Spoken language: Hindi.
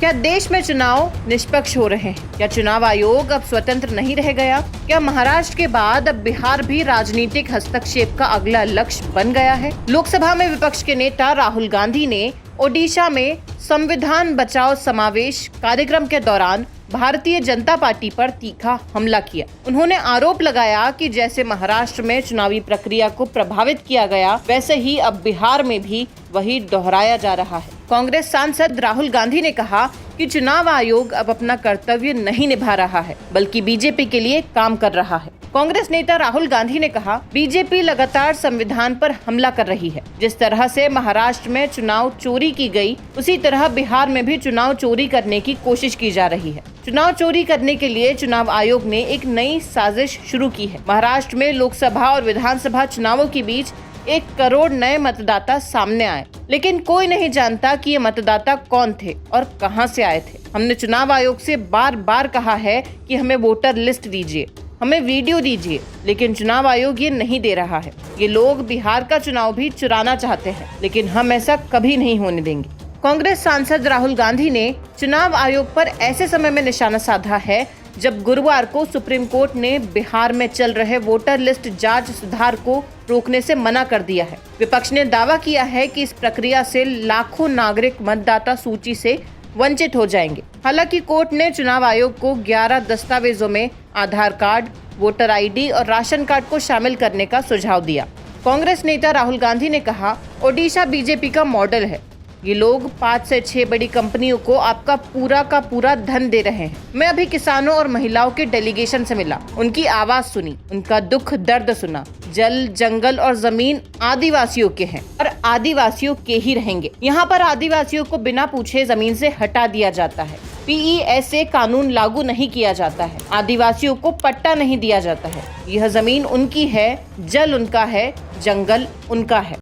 क्या देश में चुनाव निष्पक्ष हो रहे हैं? क्या चुनाव आयोग अब स्वतंत्र नहीं रह गया? क्या महाराष्ट्र के बाद अब बिहार भी राजनीतिक हस्तक्षेप का अगला लक्ष्य बन गया है? लोकसभा में विपक्ष के नेता राहुल गांधी ने ओडिशा में संविधान बचाओ समावेश कार्यक्रम के दौरान भारतीय जनता पार्टी पर तीखा हमला किया। उन्होंने आरोप लगाया कि जैसे महाराष्ट्र में चुनावी प्रक्रिया को प्रभावित किया गया, वैसे ही अब बिहार में भी वही दोहराया जा रहा है। कांग्रेस सांसद राहुल गांधी ने कहा कि चुनाव आयोग अब अपना कर्तव्य नहीं निभा रहा है, बल्कि बीजेपी के लिए काम कर रहा है। कांग्रेस नेता राहुल गांधी ने कहा, बीजेपी लगातार संविधान पर हमला कर रही है। जिस तरह से महाराष्ट्र में चुनाव चोरी की गई, उसी तरह बिहार में भी चुनाव चोरी करने की कोशिश की जा रही है। चुनाव चोरी करने के लिए चुनाव आयोग ने एक नई साजिश शुरू की है। महाराष्ट्र में लोकसभा और विधानसभा चुनावों के बीच 1 करोड़ नए मतदाता सामने आए, लेकिन कोई नहीं जानता कि ये मतदाता कौन थे और कहां से आए थे। हमने चुनाव आयोग से बार बार कहा है कि हमें वोटर लिस्ट दीजिए, हमें वीडियो दीजिए, लेकिन चुनाव आयोग ये नहीं दे रहा है। ये लोग बिहार का चुनाव भी चुराना चाहते हैं, लेकिन हम ऐसा कभी नहीं होने देंगे। कांग्रेस सांसद राहुल गांधी ने चुनाव आयोग पर ऐसे समय में निशाना साधा है जब गुरुवार को सुप्रीम कोर्ट ने बिहार में चल रहे वोटर लिस्ट जांच सुधार को रोकने से मना कर दिया है। विपक्ष ने दावा किया है कि इस प्रक्रिया से लाखों नागरिक मतदाता सूची से वंचित हो जाएंगे। हालांकि कोर्ट ने चुनाव आयोग को 11 दस्तावेजों में आधार कार्ड, वोटर आईडी और राशन कार्ड को शामिल करने का सुझाव दिया। कांग्रेस नेता राहुल गांधी ने कहा, ओडिशा बीजेपी का मॉडल है। ये लोग 5 से 6 बड़ी कंपनियों को आपका पूरा का पूरा धन दे रहे हैं। मैं अभी किसानों और महिलाओं के डेलीगेशन से मिला, उनकी आवाज सुनी, उनका दुख दर्द सुना। जल, जंगल और जमीन आदिवासियों के हैं और आदिवासियों के ही रहेंगे। यहाँ पर आदिवासियों को बिना पूछे जमीन से हटा दिया जाता है। PESA कानून लागू नहीं किया जाता है। आदिवासियों को पट्टा नहीं दिया जाता है। यह जमीन उनकी है, जल उनका है, जंगल उनका है।